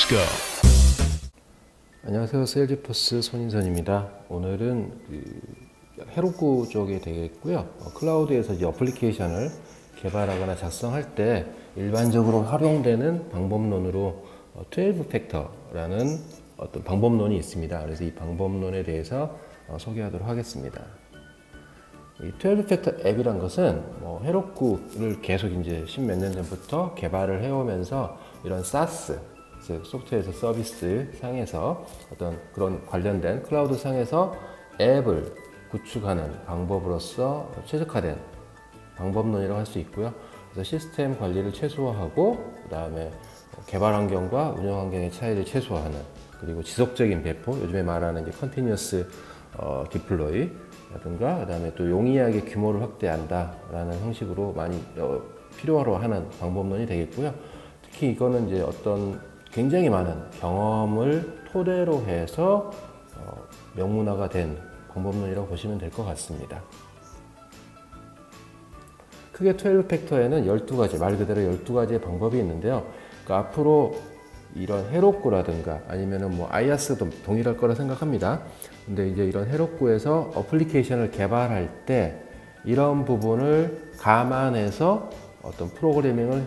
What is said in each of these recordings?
Let's go. 안녕하세요. 세일즈포스 손인선입니다. 오늘은 헤로ku 쪽에 되겠고요. 클라우드에서 이제 어플리케이션을 개발하거나 작성할 때 일반적으로 활용되는 방법론으로 12팩터라는 어떤 방법론이 있습니다. 그래서 이 방법론에 대해서 소개하도록 하겠습니다. 이 12팩터 앱이란 것은 헤로쿠를 계속 이제 십몇 년 전부터 개발을 해오면서 이런 SaaS, 즉 소프트웨어 서비스 상에서 어떤 그런 관련된 클라우드 상에서 앱을 구축하는 방법으로서 최적화된 방법론이라고 할 수 있고요. 그래서 시스템 관리를 최소화하고 그 다음에 개발 환경과 운영 환경의 차이를 최소화하는, 그리고 지속적인 배포, 요즘에 말하는 이제 컨티뉴어스 디플로이 라든가, 그 다음에 또 용이하게 규모를 확대한다라는 형식으로 많이 필요로 하는 방법론이 되겠고요. 특히 이거는 이제 어떤 굉장히 많은 경험을 토대로 해서 명문화가 된 방법론이라고 보시면 될 것 같습니다. 크게 12팩터에는 12가지, 말 그대로 12가지의 방법이 있는데요. 그러니까 앞으로 이런 헤로쿠라든가 아니면은 아이아스도 동일할 거라 생각합니다. 근데 이제 이런 헤로쿠에서 어플리케이션을 개발할 때 이런 부분을 감안해서 어떤 프로그래밍을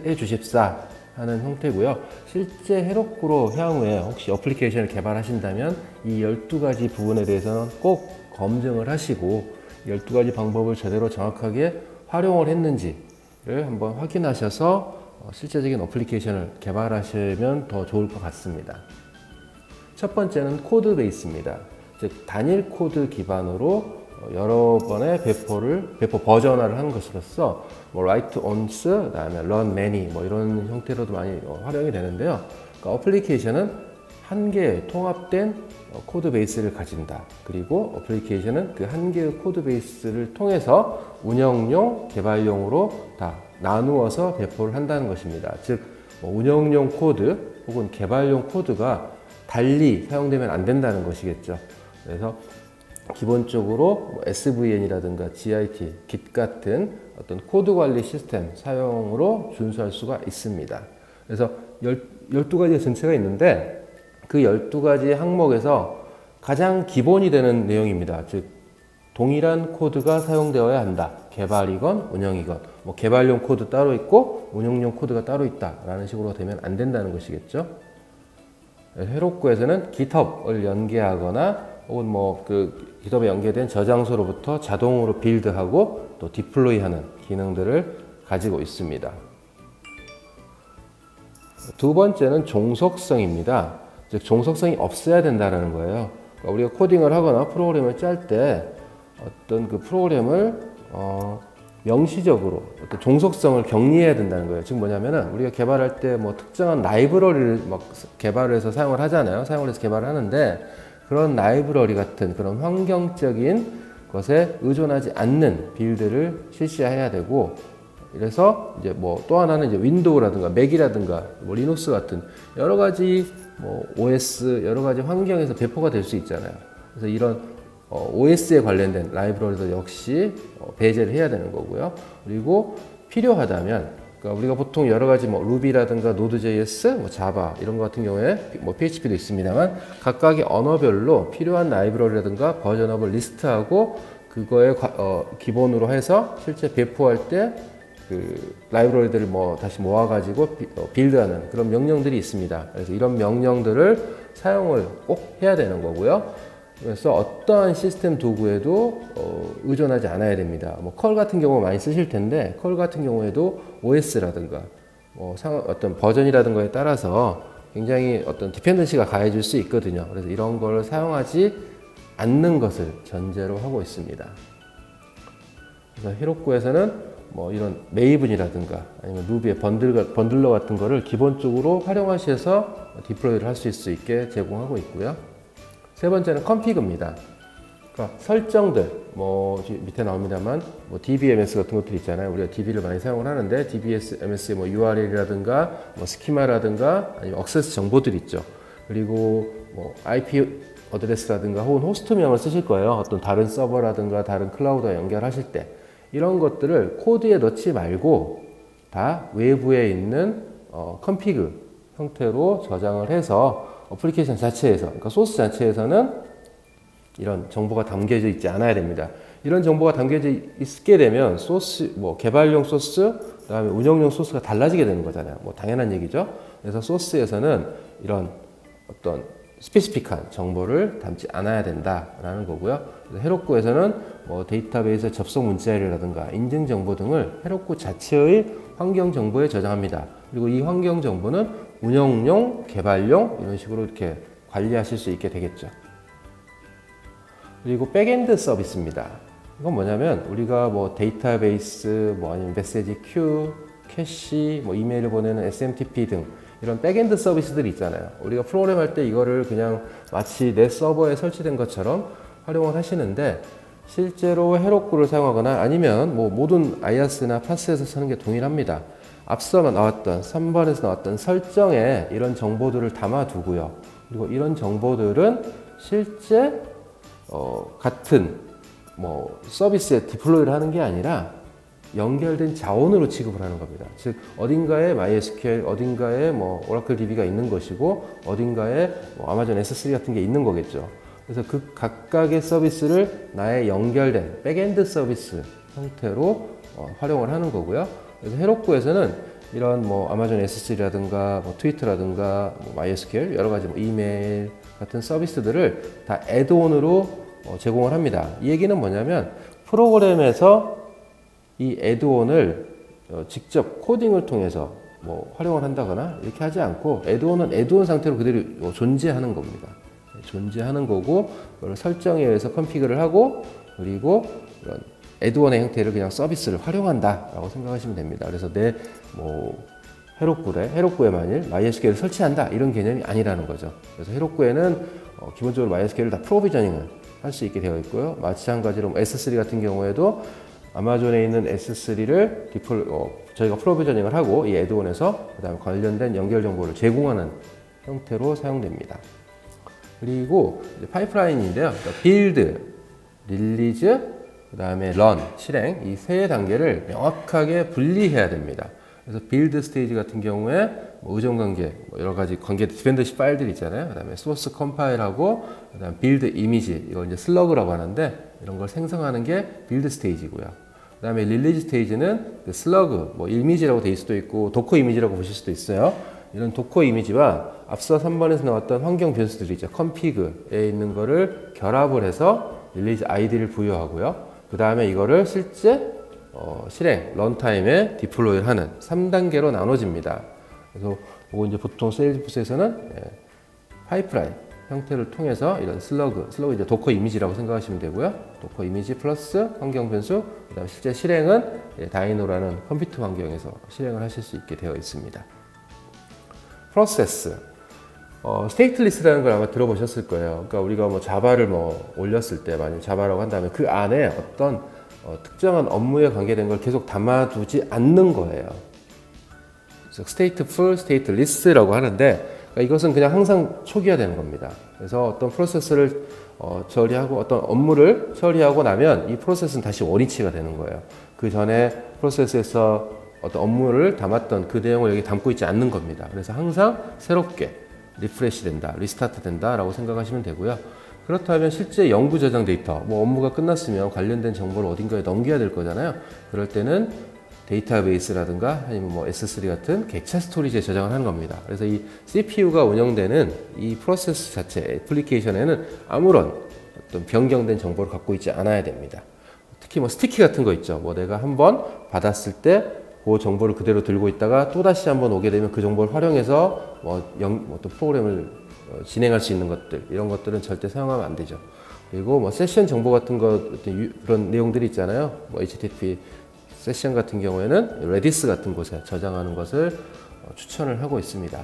해 주십사 하는 형태고요. 실제 헤로쿠로 향후에 혹시 어플리케이션을 개발하신다면 이 12가지 부분에 대해서는 꼭 검증을 하시고 12가지 방법을 제대로 정확하게 활용을 했는지를 한번 확인하셔서 실제적인 어플리케이션을 개발하시면 더 좋을 것 같습니다. 첫 번째는 코드 베이스입니다. 즉 단일 코드 기반으로 여러 번의 배포 버전화를 하는 것으로서 write once, 그다음에 run many 이런 형태로도 많이 활용이 되는데요. 그러니까 어플리케이션은 한 개의 통합된 코드 베이스를 가진다. 그리고 어플리케이션은 그 한 개의 코드 베이스를 통해서 운영용, 개발용으로 다 나누어서 배포를 한다는 것입니다. 즉 운영용 코드 혹은 개발용 코드가 달리 사용되면 안 된다는 것이겠죠. 그래서 기본적으로 SVN이라든가 GIT, Git 같은 어떤 코드 관리 시스템 사용으로 준수할 수가 있습니다. 그래서 12가지 전체가 있는데 그 12가지 항목에서 가장 기본이 되는 내용입니다. 즉 동일한 코드가 사용되어야 한다. 개발이건 운영이건 개발용 코드 따로 있고 운영용 코드가 따로 있다라는 식으로 되면 안 된다는 것이겠죠. 헤로쿠에서는 GitHub을 연계하거나 혹은 GitHub에 연계된 저장소로부터 자동으로 빌드하고 또 디플로이하는 기능들을 가지고 있습니다. 두 번째는 종속성입니다. 즉 종속성이 없어야 된다는 거예요. 그러니까 우리가 코딩을 하거나 프로그램을 짤 때 어떤 그 프로그램을 명시적으로 어떤 종속성을 격리해야 된다는 거예요. 즉 뭐냐면은 우리가 개발할 때 특정한 라이브러리를 개발을 해서 사용을 하잖아요. 사용을 해서 개발을 하는데 그런 라이브러리 같은 그런 환경적인 것에 의존하지 않는 빌드를 실시해야 되고, 그래서 이제 또 하나는 이제 윈도우라든가 맥이라든가 리눅스 같은 여러 가지 OS 여러 가지 환경에서 배포가 될 수 있잖아요. 그래서 이런 OS에 관련된 라이브러리도 역시 배제를 해야 되는 거고요. 그리고 필요하다면 그러니까 우리가 보통 여러 가지 루비라든가 노드.js, 자바 이런 것 같은 경우에 PHP도 있습니다만 각각의 언어별로 필요한 라이브러리라든가 버전업을 리스트하고 그거에 기본으로 해서 실제 배포할 때 그 라이브러리들을 다시 모아가지고 빌드하는 그런 명령들이 있습니다. 그래서 이런 명령들을 사용을 꼭 해야 되는 거고요. 그래서 어떠한 시스템 도구에도 의존하지 않아야 됩니다. 컬 같은 경우 많이 쓰실 텐데 컬 같은 경우에도 OS라든가 어떤 버전이라든가에 따라서 굉장히 어떤 디펜던시가 가해질 수 있거든요. 그래서 이런 걸 사용하지 않는 것을 전제로 하고 있습니다. 그래서 헤로쿠에서는 이런 메이븐이라든가 아니면 루비의 번들러 같은 거를 기본적으로 활용하셔서 디플로이를 할 수 있게 제공하고 있고요. 세 번째는 컨피그입니다. 그러니까 설정들, 밑에 나옵니다만, DBMS 같은 것들 있잖아요. 우리가 DB를 많이 사용을 하는데, DBMS의 URL이라든가, 스키마라든가, 아니면 액세스 정보들 있죠. 그리고 IP 어드레스라든가 혹은 호스트명을 쓰실 거예요. 어떤 다른 서버라든가 다른 클라우드와 연결하실 때. 이런 것들을 코드에 넣지 말고 다 외부에 있는 컨피그 형태로 저장을 해서 어플리케이션 자체에서, 그러니까 소스 자체에서는 이런 정보가 담겨져 있지 않아야 됩니다. 이런 정보가 담겨져 있게 되면 소스, 뭐 개발용 소스, 그다음에 운영용 소스가 달라지게 되는 거잖아요. 뭐 당연한 얘기죠. 그래서 소스에서는 이런 어떤 스페시픽한 정보를 담지 않아야 된다라는 거고요. 그래서 헤로쿠에서는 뭐 데이터베이스 접속 문자열이라든가 인증 정보 등을 헤로쿠 자체의 환경 정보에 저장합니다. 그리고 이 환경 정보는 운영용, 개발용 이런 식으로 이렇게 관리하실 수 있게 되겠죠. 그리고 백엔드 서비스입니다. 이건 뭐냐면 우리가 뭐 데이터베이스, 뭐 아니면 메시지 큐, 캐시, 뭐 이메일을 보내는 SMTP 등 이런 백엔드 서비스들이 있잖아요. 우리가 프로그램 할 때 이거를 그냥 마치 내 서버에 설치된 것처럼 활용을 하시는데 실제로 헤로쿠를 사용하거나 아니면 뭐 모든 IaaS나 PaaS에서 쓰는 게 동일합니다. 앞서 나왔던 3번에서 나왔던 설정에 이런 정보들을 담아두고요. 그리고 이런 정보들은 실제 같은 뭐 서비스에 디플로이를 하는 게 아니라 연결된 자원으로 취급을 하는 겁니다. 즉 어딘가에 MySQL, 어딘가에 뭐 오라클 DB가 있는 것이고 어딘가에 뭐 아마존 S3 같은 게 있는 거겠죠. 그래서 그 각각의 서비스를 나의 연결된 백엔드 서비스 형태로 활용을 하는 거고요. 그래서 헤로쿠에서는 이런 뭐 아마존 S3라든가 뭐 트위터라든가 뭐 MySQL 여러 가지 뭐 이메일 같은 서비스들을 다 애드온으로 제공을 합니다. 이 얘기는 뭐냐면 프로그램에서 이 애드온을 직접 코딩을 통해서 뭐 활용을 한다거나 이렇게 하지 않고 애드온은 애드온 상태로 그대로 존재하는 겁니다. 존재하는 거고 그걸 설정에 의해서 컨피그를 하고 그리고 이런 애드온의 형태를 그냥 서비스를 활용한다라고 생각하시면 됩니다. 그래서 내 뭐 헤로쿠에 만일 MySQL을 설치한다 이런 개념이 아니라는 거죠. 그래서 헤로쿠에는 기본적으로 MySQL을 다 프로비저닝을 할 수 있게 되어 있고요. 마찬가지로 S3 같은 경우에도 아마존에 있는 S3를 저희가 프로비저닝을 하고 이 애드온에서 그다음에 관련된 연결 정보를 제공하는 형태로 사용됩니다. 그리고 파이프라인인데요. 그러니까 빌드, 릴리즈, 그다음에 런, 실행 이 세 단계를 명확하게 분리해야 됩니다. 그래서 빌드 스테이지 같은 경우에 뭐 의존관계, 뭐 여러 가지 관계 디펜던시 파일들이 있잖아요. 그다음에 소스 컴파일하고 그다음 빌드 이미지 이걸 이제 슬러그라고 하는데 이런 걸 생성하는 게 빌드 스테이지고요. 그다음에 릴리즈 스테이지는 그 슬러그, 뭐 이미지라고 될 수도 있고 도커 이미지라고 보실 수도 있어요. 이런 도커 이미지와 앞서 3번에서 나왔던 환경 변수들이 있죠. 컨피그에 있는 거를 결합을 해서 릴리즈 아이디를 부여하고요. 그 다음에 이거를 실제 실행, 런타임에 디플로이를 하는 3단계로 나눠집니다. 그래서 이거 이제 보통 세일즈포스에서는 파이프라인 형태를 통해서 이런 슬러그 이제 도커 이미지라고 생각하시면 되고요. 도커 이미지 플러스 환경 변수, 그다음 실제 실행은 다이노라는 컴퓨터 환경에서 실행을 하실 수 있게 되어 있습니다. 프로세스, 스테이트 리스트라는 걸 아마 들어보셨을 거예요. 그러니까 우리가 뭐 자바를 뭐 올렸을 때 만약 자바라고 한다면 그 안에 어떤 특정한 업무에 관계된 걸 계속 담아두지 않는 거예요. 그래서 stateful, stateless라고 하는데 그러니까 이것은 그냥 항상 초기화되는 겁니다. 그래서 어떤 프로세스를 처리하고 어떤 업무를 처리하고 나면 이 프로세스는 다시 원위치가 되는 거예요. 그 전에 프로세스에서 어떤 업무를 담았던 그 내용을 여기 담고 있지 않는 겁니다. 그래서 항상 새롭게 리프레시 된다, 리스타트 된다라고 생각하시면 되고요. 그렇다면 실제 연구 저장 데이터, 뭐 업무가 끝났으면 관련된 정보를 어딘가에 넘겨야 될 거잖아요. 그럴 때는 데이터베이스라든가 아니면 뭐 S3 같은 객체 스토리지에 저장을 하는 겁니다. 그래서 이 CPU가 운영되는 이 프로세스 자체, 애플리케이션에는 아무런 어떤 변경된 정보를 갖고 있지 않아야 됩니다. 특히 뭐 스티키 같은 거 있죠. 뭐 내가 한번 받았을 때 그 정보를 그대로 들고 있다가 또 다시 한번 오게 되면 그 정보를 활용해서 또 프로그램을 진행할 수 있는 것들, 이런 것들은 절대 사용하면 안 되죠. 그리고 뭐 세션 정보 같은 거 그런 내용들이 있잖아요. 뭐 HTTP 세션 같은 경우에는 레디스 같은 곳에 저장하는 것을 추천을 하고 있습니다.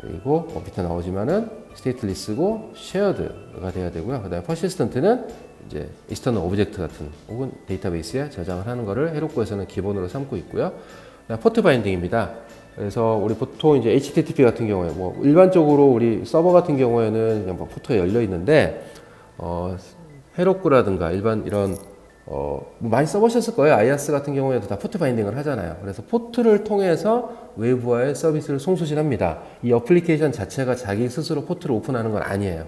그리고 밑에 나오지만은 스테이트리스고 쉐어드가 돼야 되고요. 그다음에 퍼시스턴트는 이제 익스터널 오브젝트 같은 혹은 데이터베이스에 저장을 하는 것을 헤로쿠에서는 기본으로 삼고 있고요. 포트 바인딩입니다. 그래서 우리 보통 이제 HTTP 같은 경우에 뭐 일반적으로 우리 서버 같은 경우에는 그냥 뭐 포트에 열려 있는데 헤로쿠라든가 일반 이런 뭐 많이 써보셨을 거예요. IaaS 같은 경우에도 다 포트 바인딩을 하잖아요. 그래서 포트를 통해서 외부와의 서비스를 송수신합니다. 이 어플리케이션 자체가 자기 스스로 포트를 오픈하는 건 아니에요.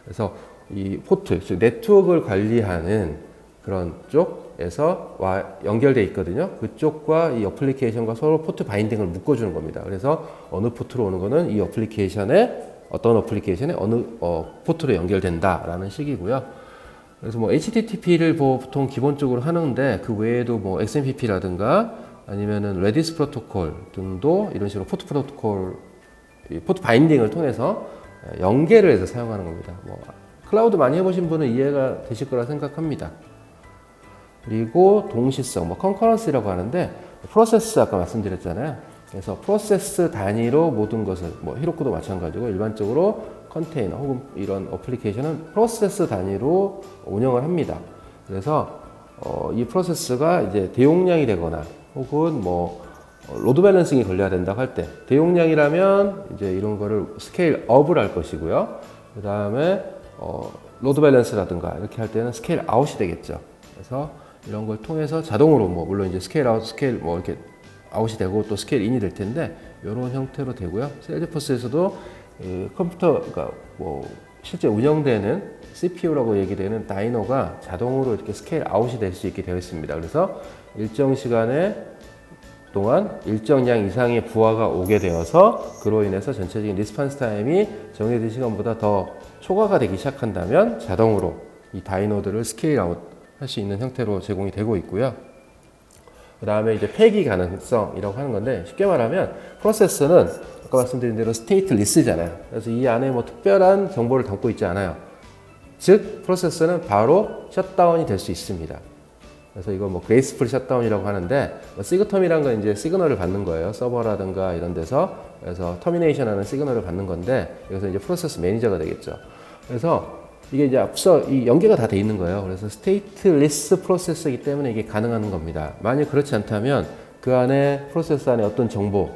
그래서 이 포트, 즉 네트워크를 관리하는 그런 쪽에서 연결돼 있거든요. 그쪽과 이 어플리케이션과 서로 포트 바인딩을 묶어주는 겁니다. 그래서 어느 포트로 오는 거는 이 어플리케이션에 어떤 어플리케이션에 어느 포트로 연결된다라는 식이고요. 그래서 뭐 HTTP를 보통 기본적으로 하는데 그 외에도 뭐 XMPP라든가 아니면은 레디스 프로토콜 등도 이런 식으로 포트 프로토콜, 포트 바인딩을 통해서 연계를 해서 사용하는 겁니다. 뭐 클라우드 많이 해보신 분은 이해가 되실 거라 생각합니다. 그리고 동시성, 뭐 컨커런시라고 하는데 프로세스 아까 말씀드렸잖아요. 그래서 프로세스 단위로 모든 것을 뭐 히로쿠도 마찬가지고 일반적으로 컨테이너 혹은 이런 어플리케이션은 프로세스 단위로 운영을 합니다. 그래서 이 프로세스가 이제 대용량이 되거나 혹은 뭐 로드 밸런싱이 걸려야 된다고 할 때 대용량이라면 이제 이런 거를 스케일 업을 할 것이고요. 그 다음에 로드 밸런스라든가 이렇게 할 때는 스케일 아웃이 되겠죠. 그래서 이런 걸 통해서 자동으로 뭐 물론 이제 스케일 아웃, 스케일 뭐 이렇게 아웃이 되고 또 스케일 인이 될 텐데 이런 형태로 되고요. 세일즈포스에서도 컴퓨터, 그러니까 뭐 실제 운영되는 CPU라고 얘기되는 다이노가 자동으로 이렇게 스케일 아웃이 될 수 있게 되어 있습니다. 그래서 일정 시간에 동안 일정량 이상의 부하가 오게 되어서 그로 인해서 전체적인 리스폰스 타임이 정해진 시간보다 더 초과가 되기 시작한다면 자동으로 이 다이노들을 스케일 아웃 할 수 있는 형태로 제공이 되고 있고요. 그 다음에 이제 폐기 가능성이라고 하는 건데 쉽게 말하면 프로세스는 아까 말씀드린 대로 스테이트리스잖아요. 그래서 이 안에 뭐 특별한 정보를 담고 있지 않아요. 즉 프로세스는 바로 셧다운이 될 수 있습니다. 그래서 이거 뭐 그레이스풀 셧다운이라고 하는데 시그텀이란 건 이제 시그널을 받는 거예요. 서버라든가 이런 데서. 그래서 터미네이션하는 시그널을 받는 건데 여기서 이제 프로세스 매니저가 되겠죠. 그래서 이게 이제 앞서 이 연계가 다 돼 있는 거예요. 그래서 스테이트리스 프로세스이기 때문에 이게 가능한 겁니다. 만약 그렇지 않다면 그 안에 프로세스 안에 어떤 정보,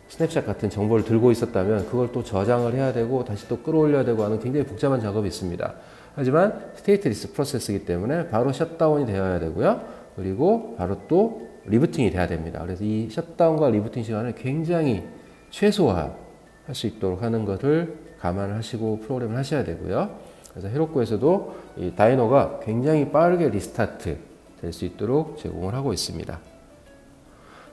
스냅샷 같은 정보를 들고 있었다면 그걸 또 저장을 해야 되고 다시 또 끌어올려야 되고 하는 굉장히 복잡한 작업이 있습니다. 하지만 스테이트리스 프로세스이기 때문에 바로 셧다운이 되어야 되고요. 그리고 바로 또 리부팅이 돼야 됩니다. 그래서 이 셧다운과 리부팅 시간을 굉장히 최소화할 수 있도록 하는 것을 감안하시고 프로그램을 하셔야 되고요. 그래서 헤로쿠에서도 이 다이노가 굉장히 빠르게 리스타트 될 수 있도록 제공을 하고 있습니다.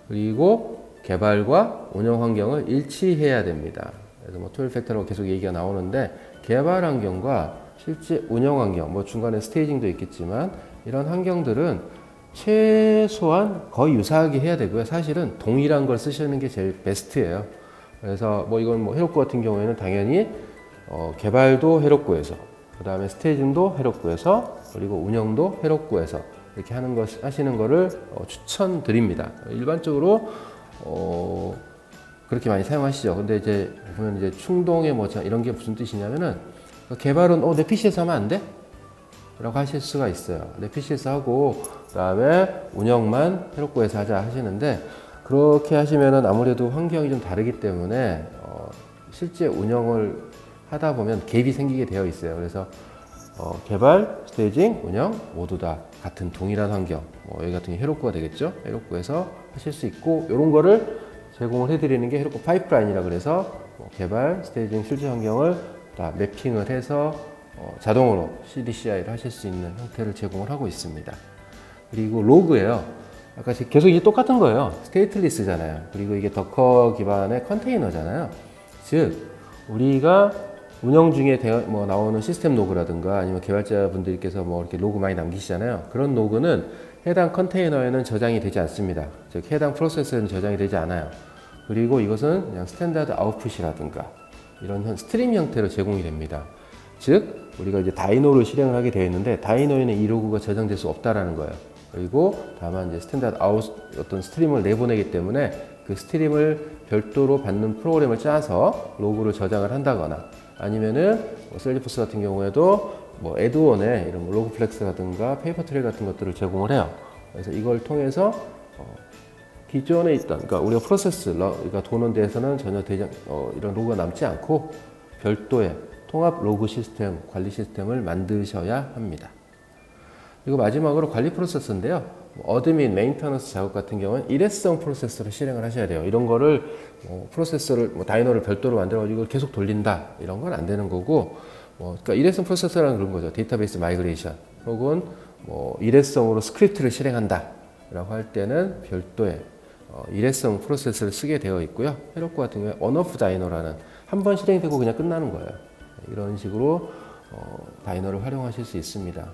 그리고 개발과 운영 환경을 일치해야 됩니다. 그래서 뭐 토일 팩터라고 계속 얘기가 나오는데 개발 환경과 실제 운영 환경, 뭐 중간에 스테이징도 있겠지만 이런 환경들은 최소한 거의 유사하게 해야 되고요. 사실은 동일한 걸 쓰시는 게 제일 베스트예요. 그래서 뭐 이건 뭐 헤로쿠 같은 경우에는 당연히 개발도 헤로쿠에서, 그 다음에 스테이징도 헤로쿠에서, 그리고 운영도 헤로쿠에서 이렇게 하시는 거를 추천드립니다. 일반적으로 그렇게 많이 사용하시죠. 근데 이제 보면 이제 충동의 뭐 이런 게 무슨 뜻이냐면은 개발은 내 PC에서 하면 안 돼? 라고 하실 수가 있어요. 내 PC에서 하고 그 다음에 운영만 헤로쿠에서 하자 하시는데 그렇게 하시면은 아무래도 환경이 좀 다르기 때문에 실제 운영을 하다 보면 갭이 생기게 되어 있어요. 그래서 개발, 스테이징, 운영 모두 다 같은 동일한 환경, 여기 같은 게 헤로쿠가 되겠죠. 헤로쿠에서 하실 수 있고 이런 거를 제공을 해드리는 게 헤로쿠 파이프라인이라 그래서 개발, 스테이징, 실제 환경을 다 매핑을 해서 자동으로 CDCI를 하실 수 있는 형태를 제공을 하고 있습니다. 그리고 로그예요. 아까 계속 이게 똑같은 거예요. 스테이트리스잖아요. 그리고 이게 더커 기반의 컨테이너잖아요. 즉 우리가 운영 중에 나오는 시스템 로그라든가 아니면 개발자분들께서 이렇게 로그 많이 남기시잖아요. 그런 로그는 해당 컨테이너에는 저장이 되지 않습니다. 즉 해당 프로세스에는 저장이 되지 않아요. 그리고 이것은 그냥 스탠다드 아웃풋이라든가 이런 스트림 형태로 제공이 됩니다. 즉 우리가 이제 다이노를 실행을 하게 되어 있는데 다이노에는 이 로그가 저장될 수 없다라는 거예요. 그리고 다만 이제 스탠다드 아웃 어떤 스트림을 내보내기 때문에 그 스트림을 별도로 받는 프로그램을 짜서 로그를 저장을 한다거나 아니면은 셀리포스 같은 경우에도 애드온에 이런 로그 플렉스라든가 페이퍼 트레일 같은 것들을 제공을 해요. 그래서 이걸 통해서 기존에 있던, 그러니까 우리가 프로세스가 도는 데에서는 전혀 이런 로그가 남지 않고 별도의 통합 로그 시스템, 관리 시스템을 만드셔야 합니다. 그리고 마지막으로 관리 프로세서인데요. 어드민, 메인터넌스 작업 같은 경우는 일회성 프로세서를 실행을 하셔야 돼요. 이런 거를 프로세서를 다이너를 별도로 만들어가지고 이걸 계속 돌린다 이런 건 안 되는 거고, 그러니까 일회성 프로세서라는 그런 거죠. 데이터베이스 마이그레이션 혹은 일회성으로 스크립트를 실행한다라고 할 때는 별도의 일회성 프로세서를 쓰게 되어 있고요. 헤로쿠 같은 경우에 언오프 다이너라는 한 번 실행되고 그냥 끝나는 거예요. 이런 식으로 다이너를 활용하실 수 있습니다.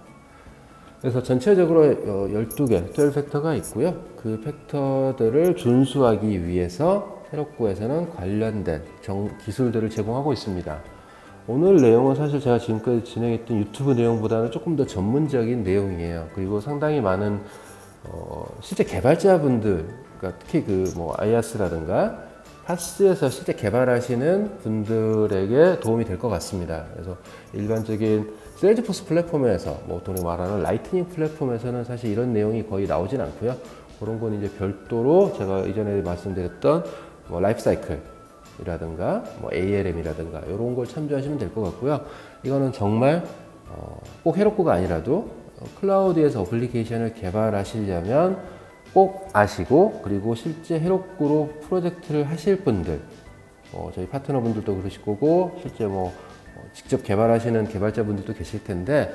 그래서 전체적으로 12개, 12팩터가 있고요. 그 팩터들을 준수하기 위해서 헤로쿠에서는 관련된 기술들을 제공하고 있습니다. 오늘 내용은 사실 제가 지금까지 진행했던 유튜브 내용보다는 조금 더 전문적인 내용이에요. 그리고 상당히 많은 실제 개발자분들, 그러니까 특히 아이아스라든가 파스에서 실제 개발하시는 분들에게 도움이 될 것 같습니다. 그래서 일반적인 세일즈포스 플랫폼에서 돈이 말하는 라이트닝 플랫폼에서는 사실 이런 내용이 거의 나오진 않고요. 그런 건 이제 별도로 제가 이전에 말씀드렸던 라이프 사이클이라든가 ALM이라든가 이런 걸 참조하시면 될 것 같고요. 이거는 정말 꼭 헤로쿠가 아니라도 클라우드에서 어플리케이션을 개발하시려면 꼭 아시고, 그리고 실제 헤로쿠로 프로젝트를 하실 분들, 저희 파트너분들도 그러실 거고, 실제 직접 개발하시는 개발자분들도 계실 텐데,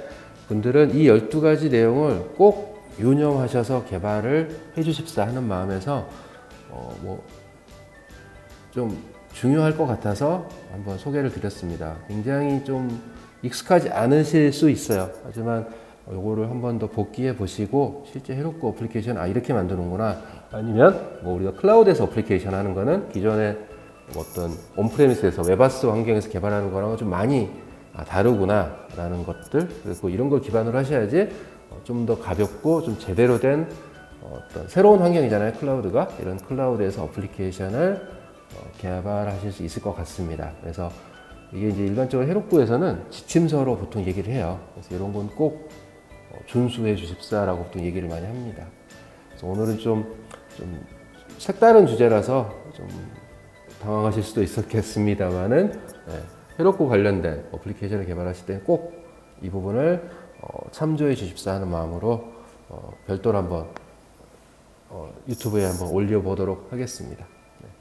분들은 이 12가지 내용을 꼭 유념하셔서 개발을 해주십사 하는 마음에서 좀 중요할 것 같아서 한번 소개를 드렸습니다. 굉장히 좀 익숙하지 않으실 수 있어요. 하지만 요거를 한 번 더 복기해 보시고 실제 헤로쿠 어플리케이션 이렇게 만드는구나, 아니면 우리가 클라우드에서 어플리케이션 하는 거는 기존에 어떤 온프레미스에서 웹아스 환경에서 개발하는 거랑은 좀 많이 다르구나 라는 것들, 그리고 이런 걸 기반으로 하셔야지 좀 더 가볍고 좀 제대로 된 어떤 새로운 환경이잖아요, 클라우드가. 이런 클라우드에서 어플리케이션을 개발하실 수 있을 것 같습니다. 그래서 이게 이제 일반적으로 헤로쿠에서는 지침서로 보통 얘기를 해요. 그래서 이런 건 꼭 준수해 주십사라고 보통 얘기를 많이 합니다. 그래서 오늘은 좀 색다른 주제라서 좀 당황하실 수도 있었겠습니다만은, 헤로쿠 관련된 어플리케이션을 개발하실 때는 꼭 이 부분을 참조해 주십사 하는 마음으로 별도로 한번 유튜브에 한번 올려보도록 하겠습니다.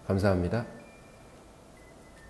감사합니다.